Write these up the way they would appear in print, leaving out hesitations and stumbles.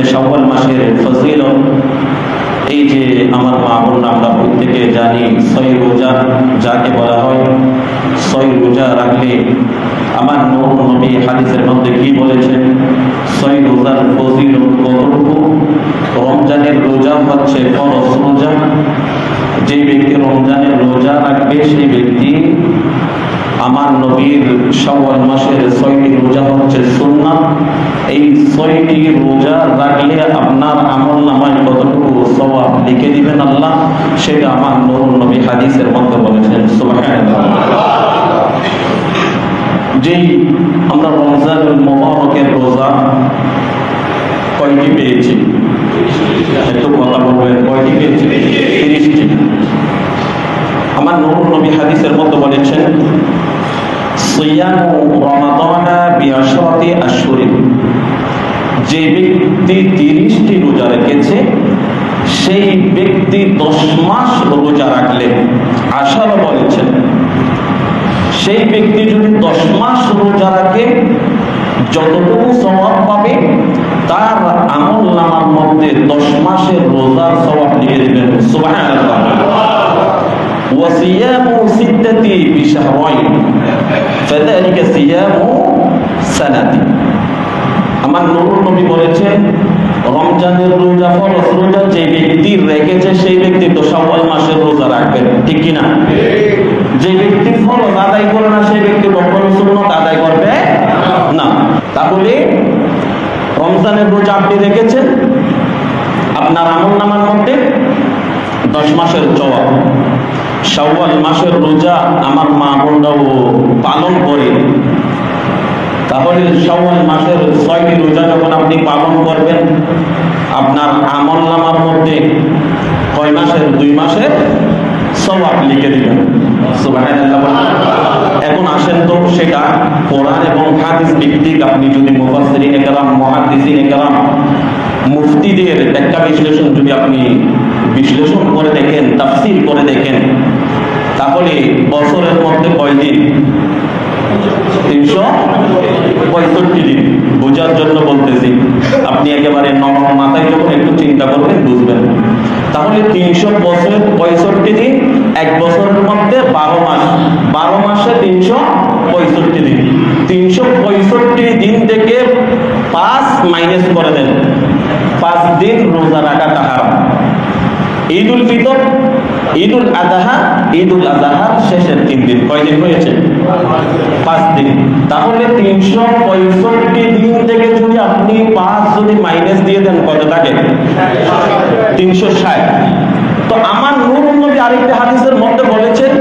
শাওয়াল মাসের ফজিলত, এই যে আমার মা বোন আমরা প্রত্যেকে জানি 6 রোজা যাকে বলা হয়, 6 রোজা রাখলে আমার নবী হাদিসের মধ্যে কি বলেছেন, 6 রোজার ফজিলত কতটুকু। রমজানের রোজা হচ্ছে ফরজ রোজা, যে ব্যক্তি রমজানের রোজা রাখবে সেই ব্যক্তি, আমার নবীর শাওয়াল মাসের 6টি রোজা হচ্ছে সুন্নাত। এই 6টি রোজা রাখলে আপনার আমলনামায় কতটুকু সওয়াব লিখে দিবেন আল্লাহ, সেটা আমার নবী হাদিসের মধ্যে বলেছেন। সুবহানাল্লাহ। যেই আমরা রমজানুল মুবারকের রোজা কয়টি পেয়েছি, একটু কথা বলবেন, কয়টি পেয়েছি? 30টি। আমার নবী হাদিসের মধ্যে বলেছেন, সিয়ামু রমাদানা বিআশরাতি আশহুরিন, যে ব্যক্তি 30টি রোজা রেখেছে সেই ব্যক্তি 10 মাস রোজা রাখলে, আশারা বলেছেন সেই ব্যক্তি যদি 10 মাস রোজা রাখে যতটুকু সওয়াব পাবে তার আমলনামার মধ্যে 10 মাসের রোজার সওয়াব লিখে দিবেন। সুবহানাল্লাহ। ওয়া সিয়ামু সিত্তাতি বিশাহরাইন ফাযালিকা সিয়ামু সানাতি। আমার নবী বলেছেন রমজানের রোজা ফরজ রোজা যে ব্যক্তি রেখেছে সেই ব্যক্তি তো শাওয়াল মাসের রোজা রাখবে, ঠিক কি না? যে ব্যক্তি ফরজ আদায় করে না সেই ব্যক্তি কখনো সুন্নাত আদায় করবে না। তাহলে রমজানের রোজা আপনি রেখেছেন, আপনার আমলনামার মধ্যে 10 মাসের সওয়াব। শাওয়াল মাসের রোজা আমার মা বোনরাও পালন করে, তাহলে শাওয়াল মাসের 6টি রোজা যখন আপনি পালন করবেন আপনার আমলনামার মধ্যে কয় মাসের? 2 মাসের সওয়াব লিখে দিবেন। সুবহানাল্লাহ। এখন আসেন তো সেটা কোরআন এবং হাদিস ভিত্তিক, আপনি যদি মুফাসসিরিন একরাম, মুহাদ্দিসিন একরাম, মুফতিদের একটা বিশ্লেষণ যদি আপনি বিশ্লেষণ করে দেখেন, তাফসীর করে দেখেন, তাহলে বছরের মধ্যে কয় দিন? 365 দিন। বোঝার জন্য বলতেছি, আপনি একেবারে নরম মাথায় যখন একটু চিন্তা করবেন বুঝবেন। তাহলে 365 দিন, এক বছরের মধ্যে 12 মাস, 12 মাসে 365 দিন। 365 দিন থেকে 5 মাইনাস করে দেন, 5 দিন রোজা রাখাটা হারাম। ঈদুল ফিতর, ঈদুল আযহা, ঈদুল আযহার শেষের 3 দিন, কয় দিন হয়েছে? 5 দিন। তাহলে 365 দিন থেকে যদি আপনি 5 যদি মাইনাস দিয়ে দেন কত থাকে? 360। তো আমার নবী আরেকটা হাদিসের মধ্যে বলেছেন,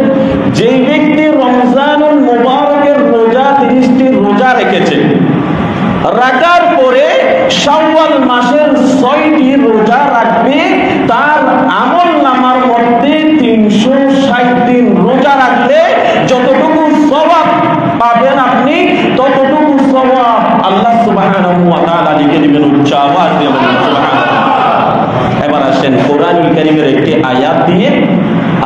যে ব্যক্তি রমজানুল মুবারকের রোজা 30টি রোজা রেখেছে, রাখার পরে শাওয়াল মাসের 6টি রোজা রাখবে, তার আমলনামার মধ্যে 360 দিন রোজা রাখলে যতটুকু সওয়াব পাবেন আপনি ততটুকু সওয়াব আল্লাহ সুবহানাহু ওয়া তাআলা লিখে দিবেন। উচ্চ আওয়াজ দিয়ে বলুন সুবহানাল্লাহ। এবার আসেন কোরআনুল কারীমের একটি আয়াত দিয়ে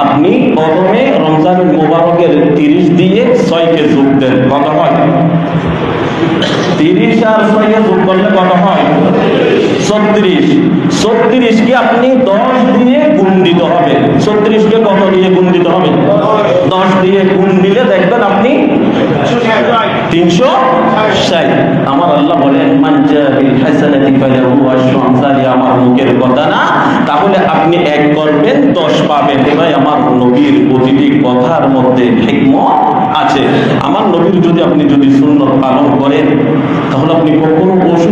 আপনি প্রথমে রমজানুল মুবারকের 30 দিয়ে 6 কে যোগ দেন, কত হয়? 30 আর 6 কে যোগ করলে কত হয়? 36। 36 কে আপনি 10 দিয়ে গুণ দিতে হবে। 36 কে কত দিয়ে গুণ দিতে হবে? 10 দিয়ে গুণ দিলে দেখবেন আপনি 360। আমার আল্লাহ বলেন মান জাবিল হাসানাতি ফালাহু আশরু আমসালিহা, আমার মুখের কথা না। তাহলে আপনি 1 করবেন 10 পাবেন। ভাই আমার নবীর প্রতিটি কথার মধ্যে হিকমত আছে। আমার নবীর যদি আপনি যদি সুন্নাত পালন করেন তাহলে আপনি কখনো অসুস্থ